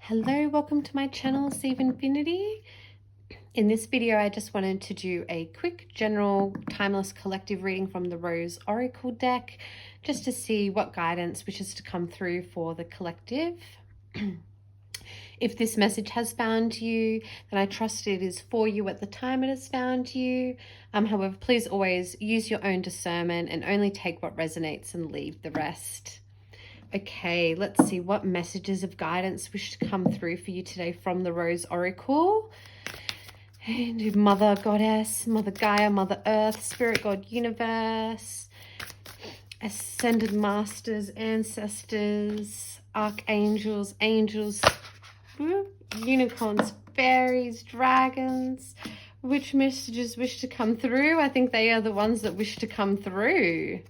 Hello, welcome to my channel, Save Infinity. In this video, I just wanted to do a quick general timeless collective reading from the Rose Oracle deck, just to see what guidance wishes to come through for the collective. If this message has found you, then I trust it is for you at the time it has found you. However, please always use your own discernment and only take what resonates and leave the rest. Okay, let's see what messages of guidance wish to come through for you today from the Rose Oracle. And Mother Goddess, Mother Gaia, Mother Earth, Spirit God Universe, Ascended Masters, Ancestors, Archangels, Angels, Unicorns, Fairies, Dragons. Which messages wish to come through? I think they are the ones that wish to come through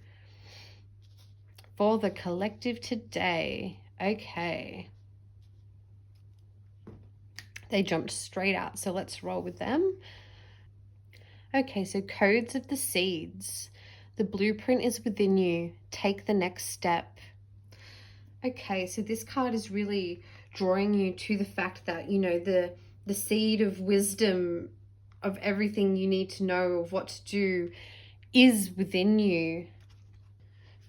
for the collective today. Okay. They jumped straight out, so let's roll with them. Okay, so codes of the seeds. The blueprint is within you. Take the next step. Okay, so this card is really drawing you to the fact that, you know, the seed of wisdom of everything you need to know of what to do is within you.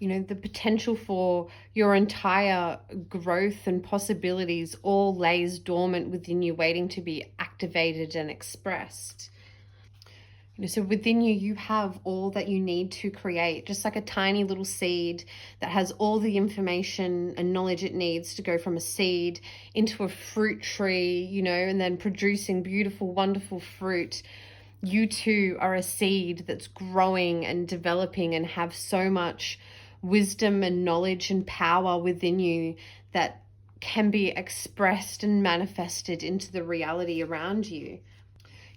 You know, the potential for your entire growth and possibilities all lays dormant within you, waiting to be activated and expressed. You know, so within you, you have all that you need to create, just like a tiny little seed that has all the information and knowledge it needs to go from a seed into a fruit tree, you know, and then producing beautiful, wonderful fruit. You too are a seed that's growing and developing and have so much wisdom and knowledge and power within you that can be expressed and manifested into the reality around you. You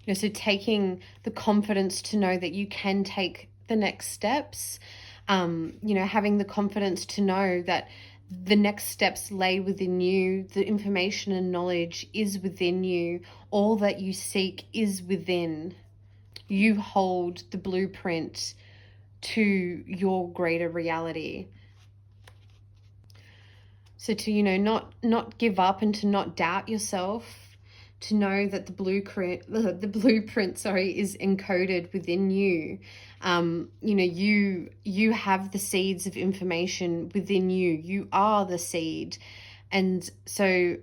know, so taking the confidence to know that you can take the next steps, you know, having the confidence to know that the next steps lay within you, the information and knowledge is within you, all that you seek is within. You hold the blueprint to your greater reality. So to, you know, not give up and to not doubt yourself, to know that the blueprint is encoded within you. You know, you have the seeds of information within you. You are the seed. And so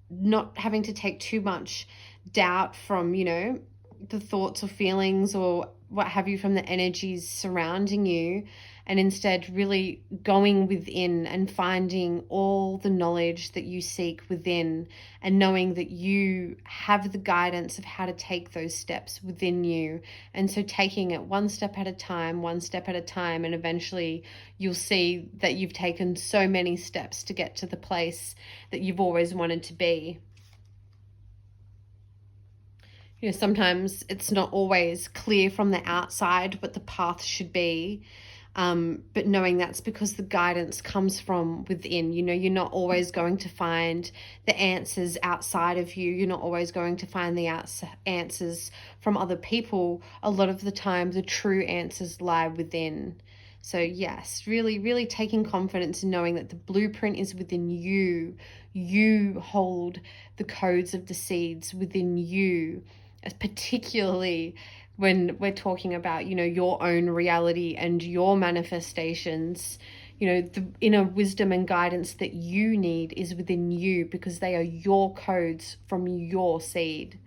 not having to take too much doubt from, you know, the thoughts or feelings or what have you from the energies surrounding you, and instead really going within and finding all the knowledge that you seek within, and knowing that you have the guidance of how to take those steps within you. And so taking it one step at a time, and eventually you'll see that you've taken so many steps to get to the place that you've always wanted to be. You know, sometimes it's not always clear from the outside what the path should be, but knowing that's because the guidance comes from within. You know, you're not always going to find the answers outside of you. You're not always going to find the answers from other people. A lot of the time, the true answers lie within. So yes, really, really taking confidence in knowing that the blueprint is within you. You hold the codes of the seeds within you, particularly when we're talking about, you know, your own reality and your manifestations. You know, the inner wisdom and guidance that you need is within you, because they are your codes from your seed.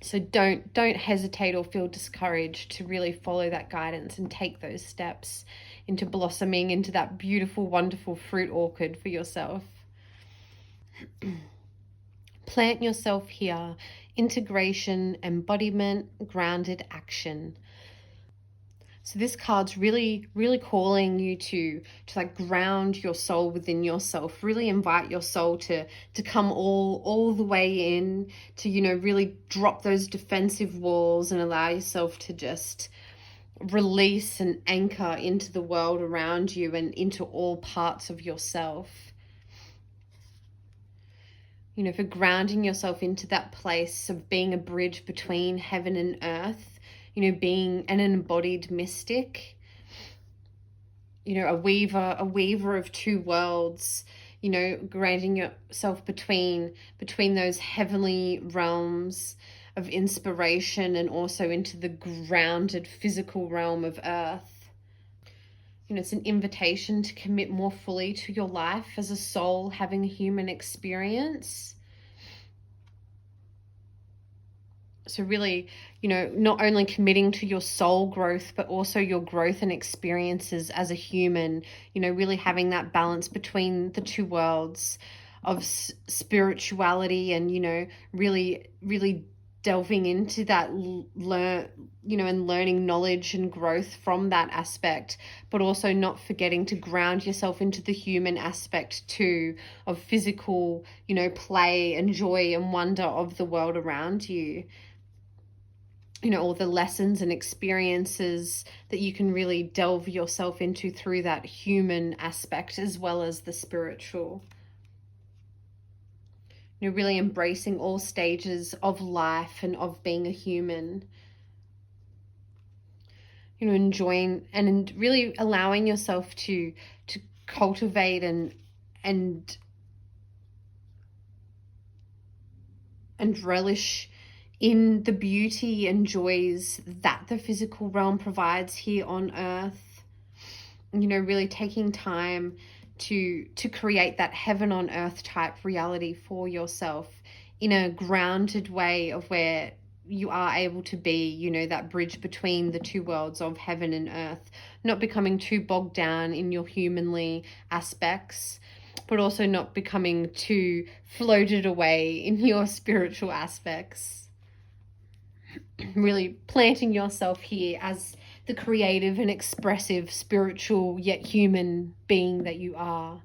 So don't hesitate or feel discouraged to really follow that guidance and take those steps into blossoming into that beautiful, wonderful fruit orchid for yourself. Plant yourself here. Integration, embodiment, grounded action. So this card's really, really calling you to like ground your soul within yourself. Really invite your soul to come all the way in, to, you know, really drop those defensive walls and allow yourself to just release and anchor into the world around you and into all parts of yourself. You know, for grounding yourself into that place of being a bridge between heaven and earth, you know, being an embodied mystic, you know, a weaver of two worlds, you know, granting yourself between those heavenly realms of inspiration and also into the grounded physical realm of earth. You know, it's an invitation to commit more fully to your life as a soul having a human experience. So really, you know, not only committing to your soul growth, but also your growth and experiences as a human, you know, really having that balance between the two worlds of spirituality and, you know, really delving into that and learning knowledge and growth from that aspect, but also not forgetting to ground yourself into the human aspect too, of physical, you know, play and joy and wonder of the world around you. You know, all the lessons and experiences that you can really delve yourself into through that human aspect as well as the spiritual. You know, really embracing all stages of life and of being a human. You know, enjoying and really allowing yourself to cultivate and relish in the beauty and joys that the physical realm provides here on earth. You know, really taking time to create that heaven on earth type reality for yourself in a grounded way of where you are able to be, you know, that bridge between the two worlds of heaven and earth, not becoming too bogged down in your humanly aspects, but also not becoming too floated away in your spiritual aspects. Really planting yourself here as the creative and expressive, spiritual yet human being that you are.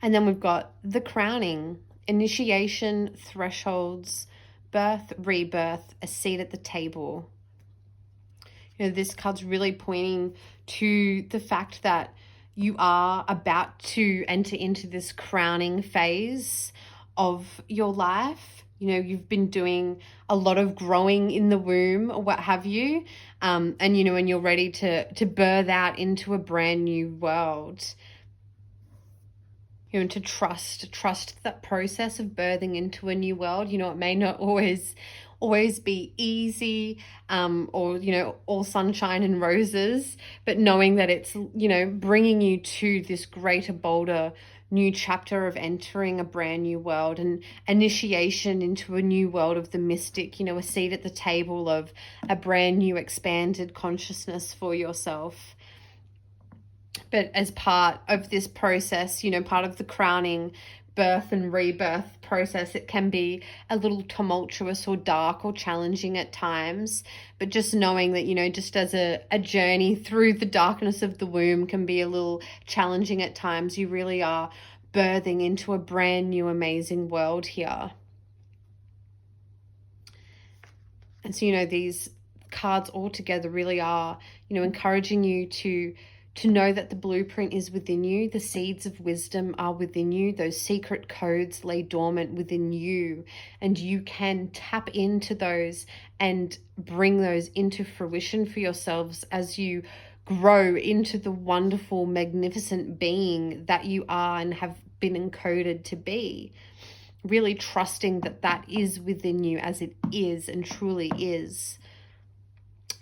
And then we've got the crowning, initiation, thresholds, birth, rebirth, a seat at the table. You know, this card's really pointing to the fact that you are about to enter into this crowning phase of your life. You know, you've been doing a lot of growing in the womb or what have you. And, you know, and you're ready to birth out into a brand new world. You know, and to trust that process of birthing into a new world. You know, it may not always be easy, or, you know, all sunshine and roses, but knowing that it's, you know, bringing you to this greater, bolder new chapter of entering a brand new world and initiation into a new world of the mystic, you know, a seat at the table of a brand new expanded consciousness for yourself. But as part of this process, you know, part of the crowning, birth and rebirth process, it can be a little tumultuous or dark or challenging at times. But just knowing that, you know, just as a journey through the darkness of the womb can be a little challenging at times, you really are birthing into a brand new, amazing world here. And so, you know, these cards all together really are, you know, encouraging you to know that the blueprint is within you. The seeds of wisdom are within you. Those secret codes lay dormant within you, and you can tap into those and bring those into fruition for yourselves as you grow into the wonderful, magnificent being that you are and have been encoded to be. Really trusting that that is within you as it is and truly is.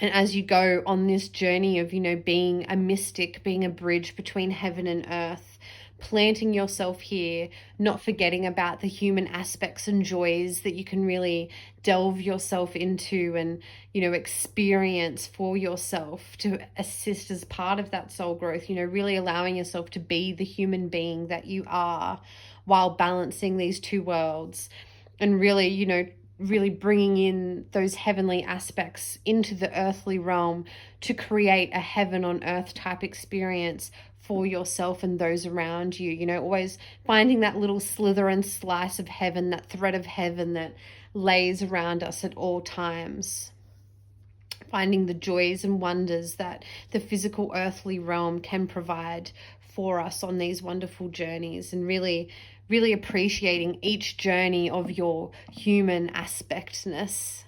And as you go on this journey of, you know, being a mystic, being a bridge between heaven and earth, planting yourself here, not forgetting about the human aspects and joys that you can really delve yourself into and, you know, experience for yourself to assist as part of that soul growth, you know, really allowing yourself to be the human being that you are while balancing these two worlds and really, you know, really bringing in those heavenly aspects into the earthly realm to create a heaven on earth type experience for yourself and those around you. You know, always finding that little slither and slice of heaven, that thread of heaven that lays around us at all times. Finding the joys and wonders that the physical earthly realm can provide for us on these wonderful journeys, and really appreciating each journey of your human aspectness,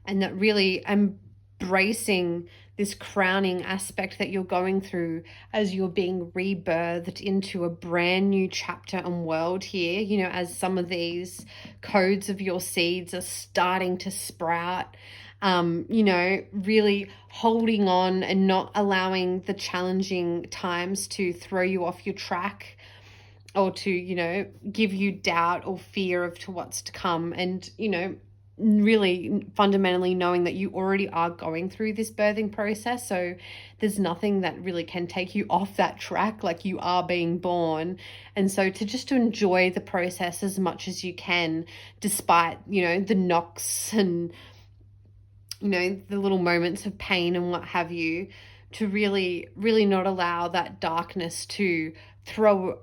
and that really embracing this crowning aspect that you're going through as you're being rebirthed into a brand new chapter and world here, you know, as some of these codes of your seeds are starting to sprout. You know, really holding on and not allowing the challenging times to throw you off your track, or to, you know, give you doubt or fear of to what's to come. And, you know, really fundamentally knowing that you already are going through this birthing process, so there's nothing that really can take you off that track. Like, you are being born, and so to just to enjoy the process as much as you can, despite, you know, the knocks and, you know, the little moments of pain and what have you, to really not allow that darkness to throw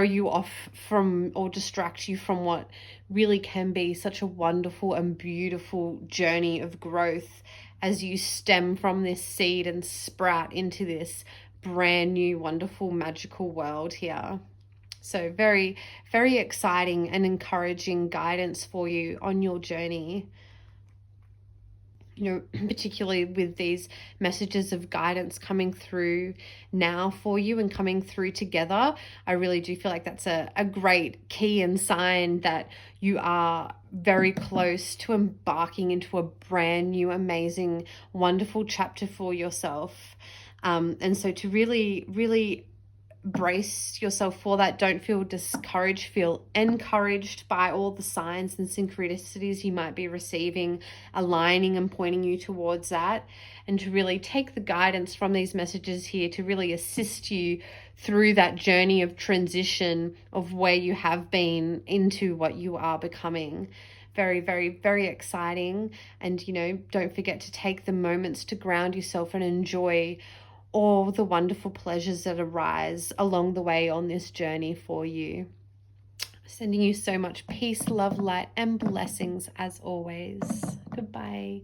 you off from, or distract you from what really can be such a wonderful and beautiful journey of growth as you stem from this seed and sprout into this brand new, wonderful, magical world here. So very, very exciting and encouraging guidance for you on your journey. You know, particularly with these messages of guidance coming through now for you and coming through together, I really do feel like that's a great key and sign that you are very close to embarking into a brand new, amazing, wonderful chapter for yourself. And so to really brace yourself for that. Don't feel discouraged, feel encouraged by all the signs and synchronicities you might be receiving, aligning and pointing you towards that, and to really take the guidance from these messages here to really assist you through that journey of transition of where you have been into what you are becoming. Very, very, very exciting. And, you know, don't forget to take the moments to ground yourself and enjoy all the wonderful pleasures that arise along the way on this journey for you. Sending you so much peace, love, light, and blessings as always. Goodbye.